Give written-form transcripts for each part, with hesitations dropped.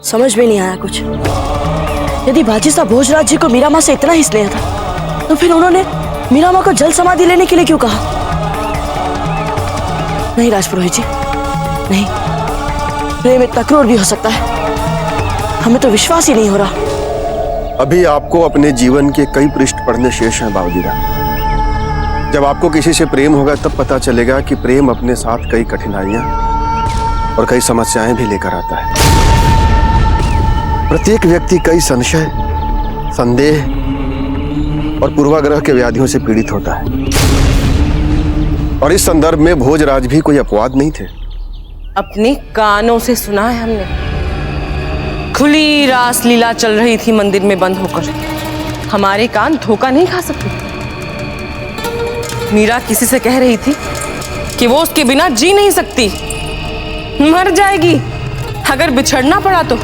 समझ में नहीं आया कुछ। यदि बाजी साहब भोजराज जी को मीरा माँ से इतना ही स्नेह था तो फिर उन्होंने मीरा माँ को जल समाधि लेने के लिए क्यों कहा? नहीं राजपुरोहित जी, नहीं, प्रेम इतना क्रूर भी हो सकता है, हमें तो विश्वास ही नहीं हो रहा। अभी आपको अपने जीवन के कई पृष्ठ पढ़ने शेष हैं बाबूजीरा। जब आपको किसी से प्रेम होगा तब पता चलेगा कि प्रेम अपने साथ कई कठिनाइयां और कई समस्याएं भी लेकर आता है। प्रत्येक व्यक्ति कई संशय, संदेह और पूर्वाग्रह के व्याधियों से पीड़ित होता है, और इस संदर्भ में भोजराज भी कोई अपवाद नहीं थे। अपने कानों से सुना है हमने, खुली रास लीला चल रही थी मंदिर में बंद होकर। हमारे कान धोखा नहीं खा सकते। मीरा किसी से कह रही थी कि वो उसके बिना जी नहीं सकती, मर जाएगी अगर बिछड़ना पड़ा तो।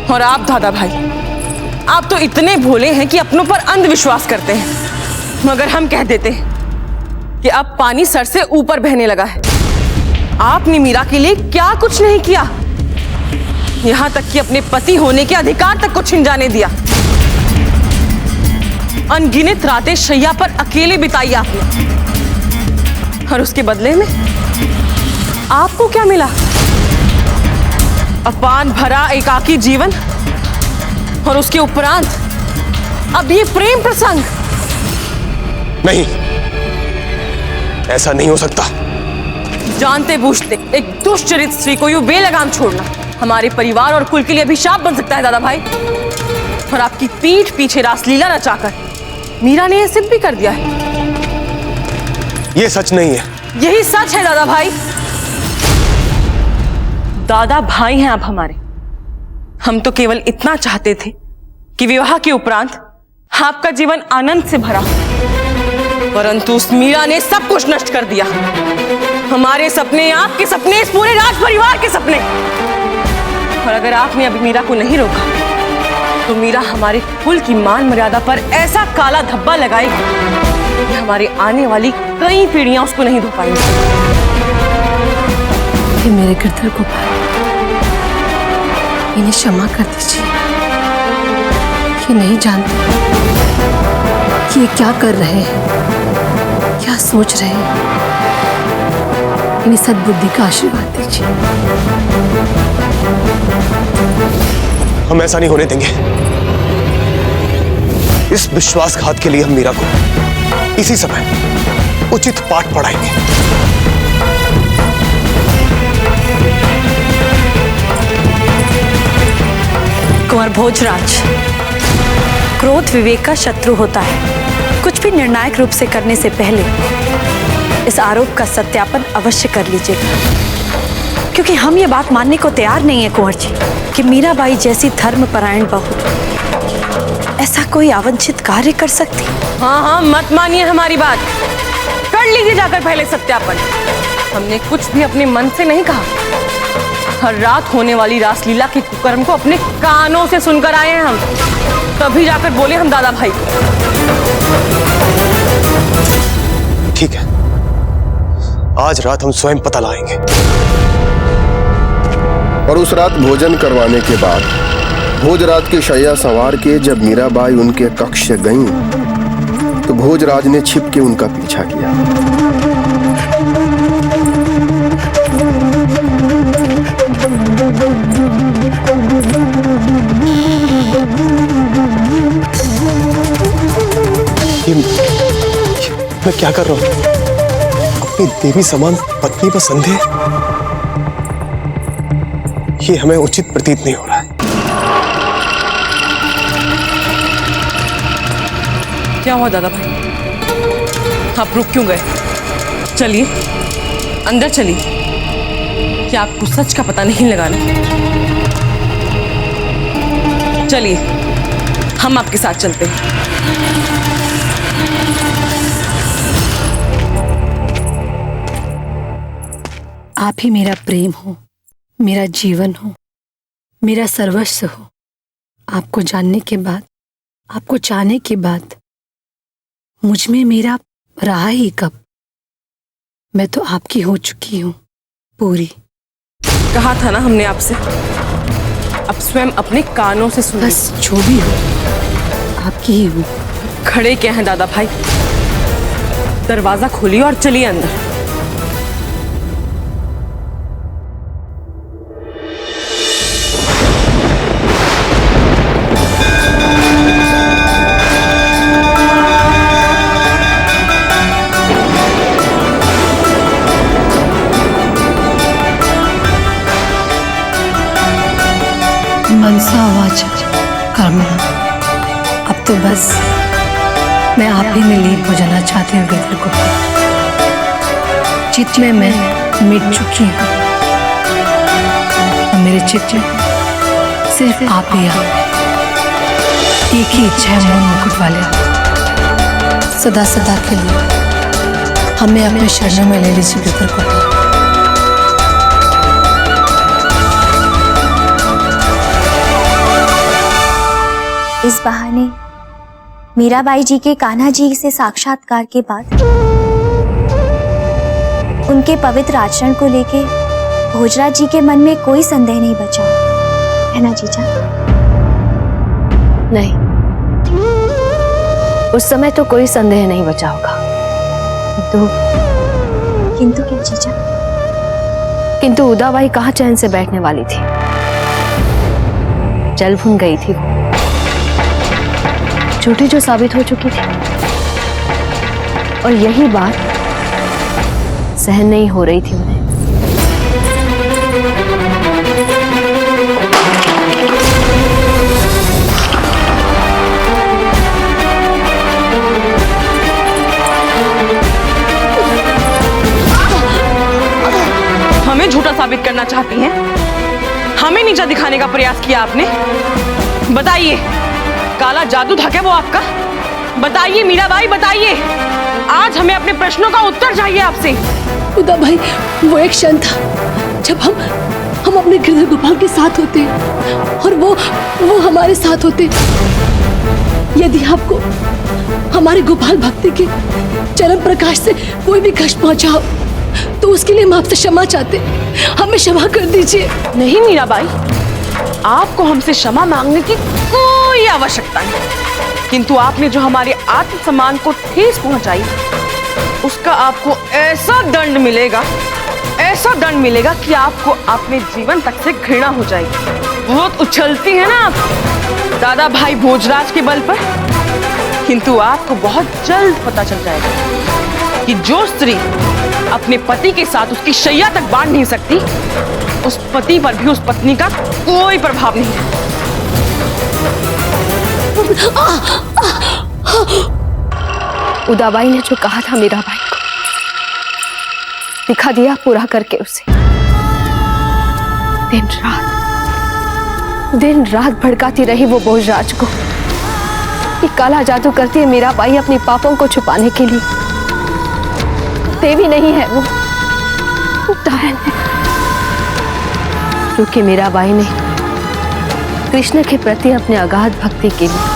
और आप दादा भाई, आप तो इतने भोले हैं कि अपनों पर अंधविश्वास करते हैं। मगर हम कह देते हैं कि अब पानी सर से ऊपर बहने लगा है। आपने मीरा के लिए क्या कुछ नहीं किया, यहां तक कि अपने पति होने के अधिकार तक को छिन जाने दिया। अनगिनत रातें शैया पर अकेले बिताई आपने, और उसके बदले में आपको क्या मिला? अपमान भरा एकाकी जीवन, और उसके उपरांत अब ये प्रेम प्रसंग। नहीं, ऐसा नहीं हो सकता। जानते बूझते एक दुष्चरित स्त्री को यूं बेलगाम छोड़ना हमारे परिवार और कुल के लिए अभिशाप बन सकता है दादा भाई। और आपकी पीठ पीछे रासलीला रचाकर मीरा ने यह सिद्ध भी कर दिया है। यह सच नहीं है। यही सच है दादा भाई। दादा भाई हैं आप हमारे। हम तो केवल इतना चाहते थे कि विवाह के उपरांत आपका जीवन आनंद से भरा हो, परंतु उस मीरा ने सब कुछ नष्ट कर दिया। हमारे सपने, आपके सपने, इस पूरे राज परिवार के सपने। और अगर आपने अभी मीरा को नहीं रोका तो मीरा हमारे कुल की मान मर्यादा पर ऐसा काला धब्बा लगाएगी कि हमारे आने वाली कई पीढ़ियां उसको नहीं धो पाएंगी। मेरे गिरधर गोपाल, इन्हें क्षमा कर दीजिए। ये नहीं जानते कि ये क्या कर रहे हैं, क्या सोच रहे हैं। इन्हें सद्बुद्धि का आशीर्वाद दीजिए। हम ऐसा नहीं होने देंगे। इस विश्वासघात के लिए हम मीरा को इसी समय उचित पाठ पढ़ाएंगे। कुंवर भोजराज, क्रोध विवेक का शत्रु होता है। कुछ भी निर्णायक रूप से करने से पहले इस आरोप का सत्यापन अवश्य कर लीजिएगा, क्योंकि हम ये बात मानने को तैयार नहीं है कुंवर जी कि मीराबाई जैसी धर्मपरायण बहू ऐसा कोई अवंचित कार्य कर सकती। हाँ हाँ, मत मानिए हमारी बात, कर लीजिए जाकर पहले सत्यापन। हमने कुछ भी अपने मन से नहीं कहा। हर रात होने वाली रासलीला के कुकर्म को अपने कानों से सुनकर आए हैं हम, तभी जाकर बोले हम दादा भाई को। ठीक है, आज रात हम स्वयं पता लाएंगे। और उस रात भोजन करवाने के बाद भोजराज की शैया संवार के जब मीराबाई उनके कक्ष से गईं, तो भोजराज ने छिप के उनका पीछा किया। मैं क्या कर रहा हूं? अपनी देवी समान पत्नी पर संदेह, ये हमें उचित प्रतीत नहीं हो रहा है। क्या हुआ दादा भाई, आप रुक क्यों गए? चलिए अंदर चलिए। क्या आपको सच का पता नहीं लगाना? चलिए हम आपके साथ चलते हैं। आप ही मेरा प्रेम हो, मेरा जीवन हो, मेरा सर्वस्व हो। आपको जानने के बाद, आपको चाहने के बाद मुझ में मेरा रहा ही कब। मैं तो आपकी हो चुकी हूं पूरी। कहा था ना हमने आपसे अब स्वयं अपने कानों से सुन। बस जो भी हो, आपकी ही हूँ। खड़े क्या हैं दादा भाई? दरवाजा खोलिए और चलिए अंदर। मनसा वाचा कर्मणा। अब तो बस मैं आप ही में लीन हो जाना चाहती हूँ गिरधर गोपाल। चित्त में मैं मिट चुकी हूँ और मेरे चित्त में सिर्फ आप ही हैं। एक ही इच्छा है मोहन मुकुट वाले, सदा सदा के लिए हमें अपने शरणों में ले लीजिए गिरधर गोपाल। इस बहाने मीराबाई जी के कान्हा जी से साक्षात्कार के बाद उनके पवित्र आचरण को लेके भोजराज जी के मन में कोई संदेह नहीं बचा, है ना जीजा? नहीं, उस समय तो कोई संदेह नहीं बचा होगा। किंतु क्या जीजा? किंतु उदाबाई कहाँ चैन से बैठने वाली थी। जल भून गई थी, झूठी जो साबित हो चुकी थी। और यही बात सहन नहीं हो रही थी उन्हें। हमें झूठा साबित करना चाहती हैं? हमें नीचा दिखाने का प्रयास किया आपने? बताइए, काला जादू था क्या वो आपका? बताइए मीराबाई, बताइए। आज हमें अपने प्रश्नों का उत्तर चाहिए आपसे। उदा भाई, वो एक क्षण था जब हम अपने गिरधर गोपाल के साथ होते और वो हमारे साथ होते। यदि आपको हमारे गोपाल भक्ति के चरम प्रकाश से कोई भी कष्ट पहुंचा हो तो उसके लिए हम आपसे क्षमा चाहते। हमें क्षमा कर दीजिए। नहीं मीराबाई, आपको हमसे क्षमा मांगने की कोई आवश्यकता नहीं। किंतु आपने जो हमारे आत्मसम्मान को ठेस पहुंचाई, उसका आपको ऐसा दंड मिलेगा, ऐसा दंड मिलेगा कि आपको अपने जीवन तक से घृणा हो जाएगी। बहुत उछलती है ना आप दादा भाई भोजराज के बल पर, किंतु आपको बहुत जल्द पता चल जाएगा कि जो स्त्री अपने पति के साथ उसकी शैया तक बांध नहीं सकती, उस पति पर भी उस पत्नी का कोई प्रभाव नहीं है। उदाबाई ने जो कहा था मीराबाई को दिखा दिया पूरा करके उसे। दिन रात भड़काती रही वो भोजराज को कि काला जादू करती है मीराबाई अपने पापों को छुपाने के लिए। देवी नहीं है वो डायन है, क्योंकि मीराबाई ने कृष्ण के प्रति अपने अगाध भक्ति के लिए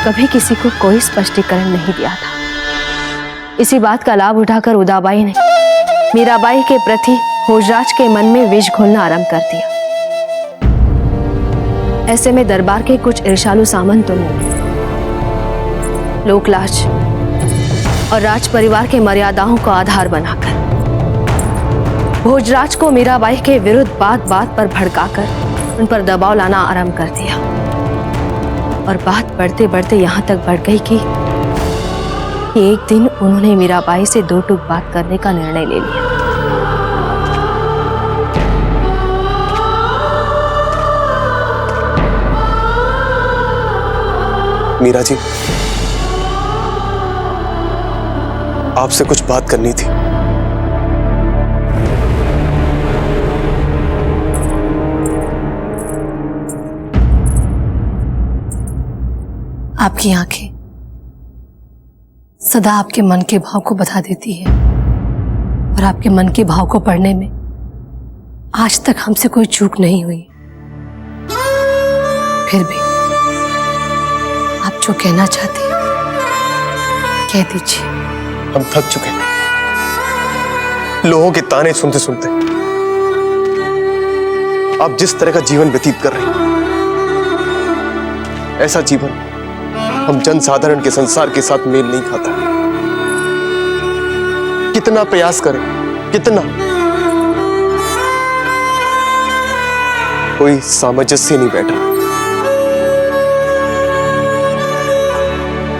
कभी किसी को कोई स्पष्टीकरण नहीं दिया था। इसी बात का लाभ उठाकर उदाबाई ने मीराबाई के प्रति भोजराज के मन में विष घोलना आरंभ कर दिया। ऐसे में दरबार के कुछ ईर्ष्यालु सामंतों ने लोकलाज और राज परिवार के मर्यादाओं को आधार बनाकर भोजराज को मीराबाई के विरुद्ध बात बात पर भड़काकर उन पर दबाव लाना आरंभ कर दिया। और बात बढ़ते बढ़ते यहां तक बढ़ गई कि एक दिन उन्होंने मीराबाई से दो टूक बात करने का निर्णय ले लिया। मीरा जी, आपसे कुछ बात करनी थी। आपकी आंखें सदा आपके मन के भाव को बता देती है और आपके मन के भाव को पढ़ने में आज तक हमसे कोई चूक नहीं हुई। फिर भी आप जो कहना चाहते हैं कह दीजिए। हम थक चुके हैं लोगों के ताने सुनते सुनते। आप जिस तरह का जीवन व्यतीत कर रही हैं, ऐसा जीवन हम जनसाधारण के संसार के साथ मेल नहीं खाता। कितना प्रयास करें, कितना, कोई सामंजस्य नहीं बैठा।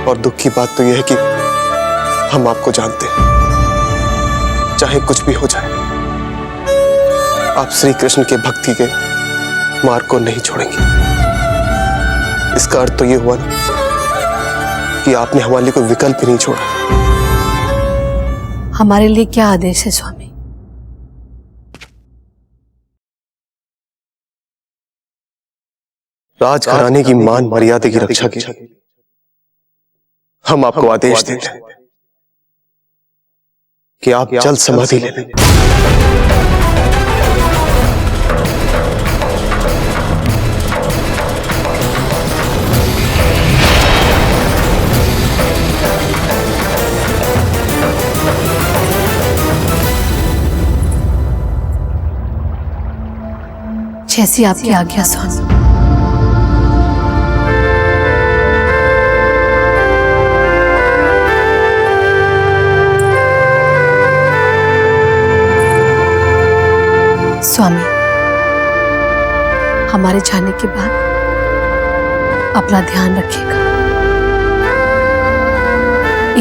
और दुख की बात तो यह है कि हम आपको जानते हैं, चाहे कुछ भी हो जाए, आप श्री कृष्ण के भक्ति के मार्ग को नहीं छोड़ेंगे। इसका अर्थ तो यह हुआ ना कि आपने हमारे लिए कोई विकल्प ही नहीं छोड़ा। हमारे लिए क्या आदेश है स्वामी? राजघराने की मान मर्यादा की रक्षा के लिए हम आपको आदेश देते हैं कि आप जल समाधि ले लें। जैसी आपकी आज्ञा स्वामी। स्वामी, हमारे जाने के बाद अपना ध्यान रखिएगा।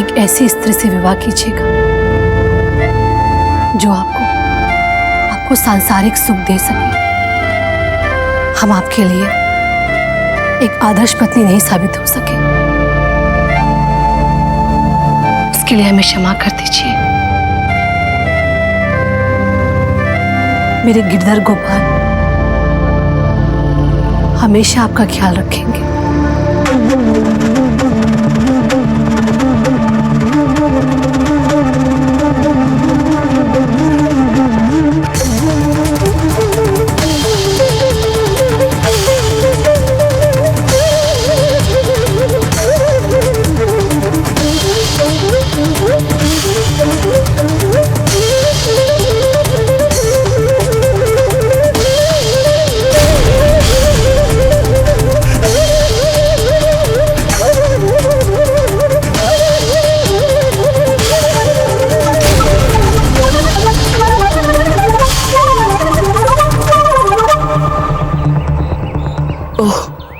एक ऐसी स्त्री से विवाह कीजिएगा जो आपको सांसारिक सुख दे सके। हम आपके लिए एक आदर्श पत्नी नहीं साबित हो सके, इसके लिए हमें क्षमा कर दीजिए। मेरे गिरधर गोपाल हमेशा आपका ख्याल रखेंगे।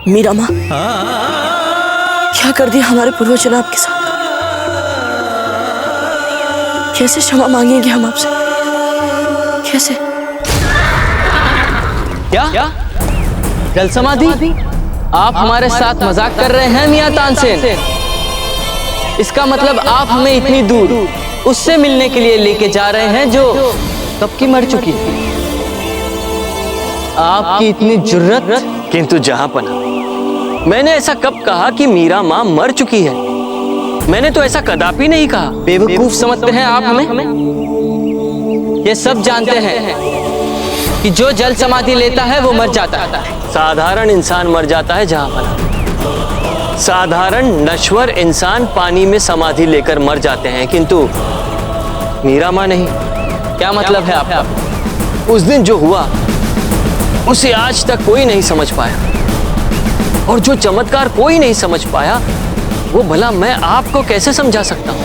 मीरा माँ, क्या कर दिया हमारे पूर्वज ने आपके साथ? कैसे क्षमा मांगेंगे हम आपसे? कैसे? क्या जल समाधि? आप हमारे साथ मजाक कर रहे हैं मियां तानसेन? इसका मतलब आप हमें इतनी दूर उससे मिलने के लिए लेके जा रहे हैं जो कब की मर चुकी है। आपकी इतनी जुर्रत! किंतु जहांपना, मैंने ऐसा कब कहा कि मीरा मां मर चुकी है? मैंने तो ऐसा कदापि नहीं कहा। बेवकूफ समझते हैं आप हमें? ये सब जानते हैं कि जो जल समाधि लेता है वो मर जाता है। साधारण इंसान मर जाता है जहांपना। साधारण नश्वर इंसान पानी में समाधि लेकर मर जाते हैं, किंतु मीरा मां नहीं। क्या मतलब है आपका? उस दिन जो हुआ उसे आज तक कोई नहीं समझ पाया, और जो चमत्कार कोई नहीं समझ पाया वो भला मैं आपको कैसे समझा सकता हूं?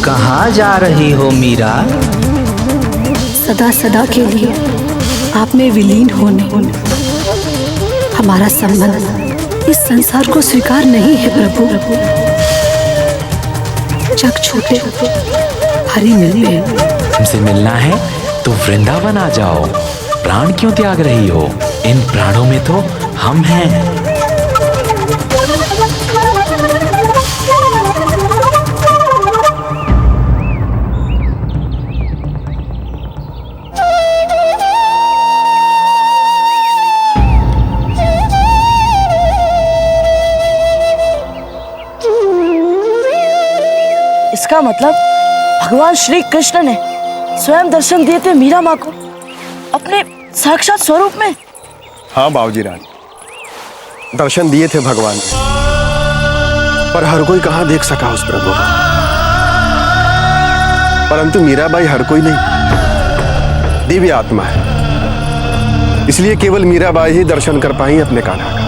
कहाँ जा रही हो मीरा? सदा सदा के लिए आप में विलीन होने। हमारा संबंध इस संसार को स्वीकार नहीं है प्रभु। जग छोटे हरी मिल में। हमसे मिलना है तो वृंदावन आ जाओ। प्राण क्यों त्याग रही हो? इन प्राणों में तो हम हैं। इसका मतलब भगवान श्री कृष्ण ने स्वयं दर्शन दिए थे मीरा माँ को अपने साक्षात स्वरूप में। हाँ बाबूजी रानी, दर्शन दिए थे भगवान ने, पर हर कोई कहाँ देख सका उस प्रभु को। परंतु मीराबाई हर कोई नहीं, दिव्य आत्मा है, इसलिए केवल मीराबाई ही दर्शन कर पाई अपने कान्हा का।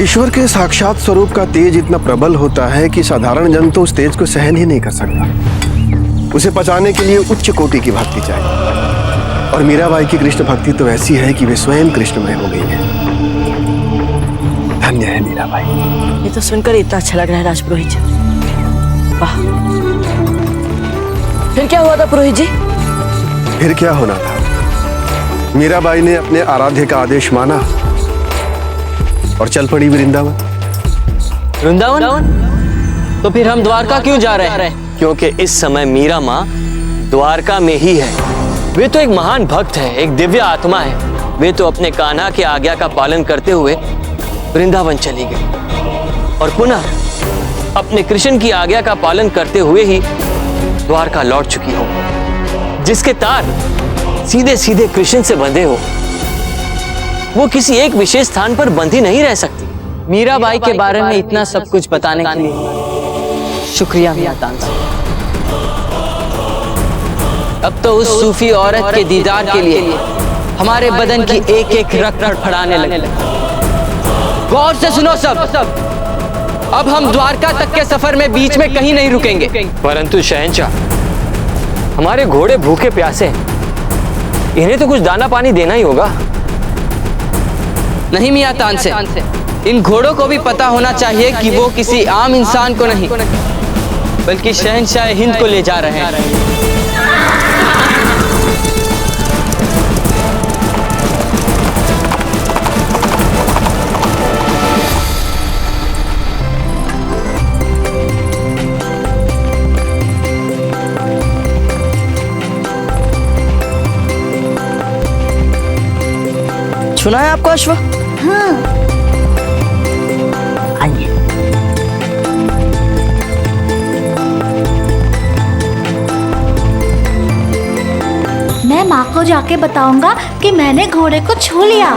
ईश्वर के साक्षात स्वरूप का तेज इतना प्रबल होता है कि साधारण जन तो उस तेज को सहन ही नहीं कर सकता। उसे पचाने के लिए उच्च कोटि की भक्ति चाहिए, और मीराबाई की कृष्ण भक्ति तो ऐसी है कि वे स्वयं कृष्णमय हो गई है। धन्य है मीराबाई। ये तो सुनकर इतना अच्छा लग रहा है राजपुरोहित जी। वाह। फिर क्या हुआ था पुरोहित जी? फिर क्या होना था? मीराबाई ने अपने आराध्य का आदेश माना और चल पड़ी वृंदावन। वृंदावन? तो फिर हम द्वारका क्यों जा रहे हैं? क्योंकि इस समय मीरा माँ द्वारका में ही है। वे तो एक महान भक्त है, एक दिव्य आत्मा है। वे तो अपने कान्हा के आज्ञा का पालन करते हुए वृंदावन चली गई और पुनः अपने कृष्ण की आज्ञा का पालन करते हुए ही द्वारका लौट चुकी हो। जिसके तार सीधे सीधे कृष्ण से बंधे हो, वो किसी एक विशेष स्थान पर बंधी नहीं रह सकती। मीराबाई के बारे में इतना सब कुछ बताने के लिए शुक्रिया मियां तानसेन। अब तो उस सूफी औरत के दीदार के लिए हमारे बदन की एक एक रग फड़फड़ाने लगे। गौर से सुनो सब, अब हम द्वारका तक के सफर में बीच में कहीं नहीं रुकेंगे। परंतु शहंशाह, हमारे घोड़े भूखे प्यासे हैं, इन्हें तो कुछ दाना पानी देना ही होगा। नहीं मियां तानसेन, इन घोड़ों को भी पता होना चाहिए कि वो किसी आम इंसान को नहीं बल्कि शहंशाह हिंद को ले जा रहे हैं। सुना है आपको अश्व? हाँ। आइए। मैं माँ को जाके बताऊंगा कि मैंने घोड़े को छू लिया।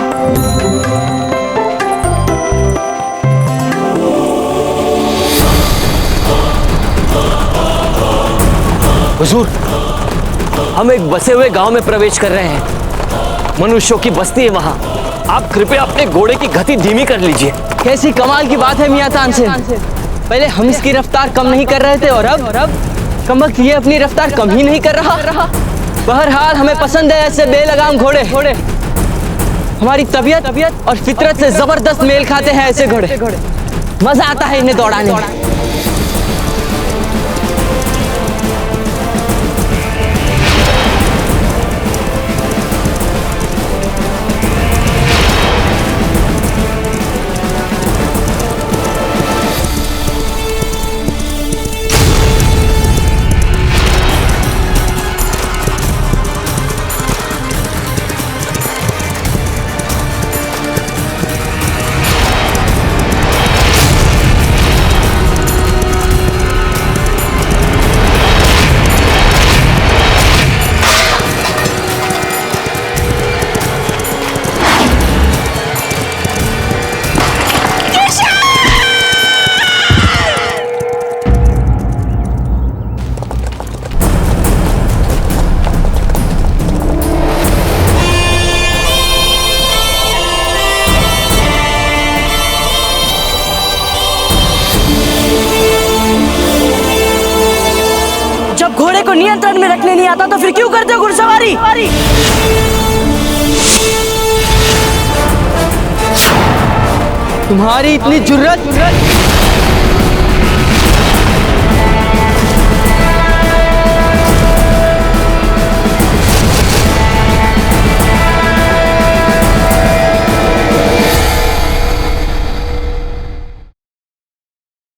हुजूर, हम एक बसे हुए गांव में प्रवेश कर रहे हैं। मनुष्यों की बस्ती है वहां। आप कृपया अपने घोड़े की गति धीमी कर लीजिए। कैसी कमाल की बात है मियां तानसेन, पहले हम इसकी रफ्तार कम नहीं कर रहे थे और अब कमबख्त ये अपनी रफ्तार कम ही नहीं कर रहा। बहरहाल हमें पसंद है ऐसे बेलगाम घोड़े। हमारी तबीयत और फितरत से जबरदस्त मेल खाते हैं ऐसे घोड़े। मजा आता है इन्हें दौड़ाने में। नियंत्रण में रखने नहीं आता तो फिर क्यों करते हो घुड़सवारी? तुम्हारी इतनी जुर्रत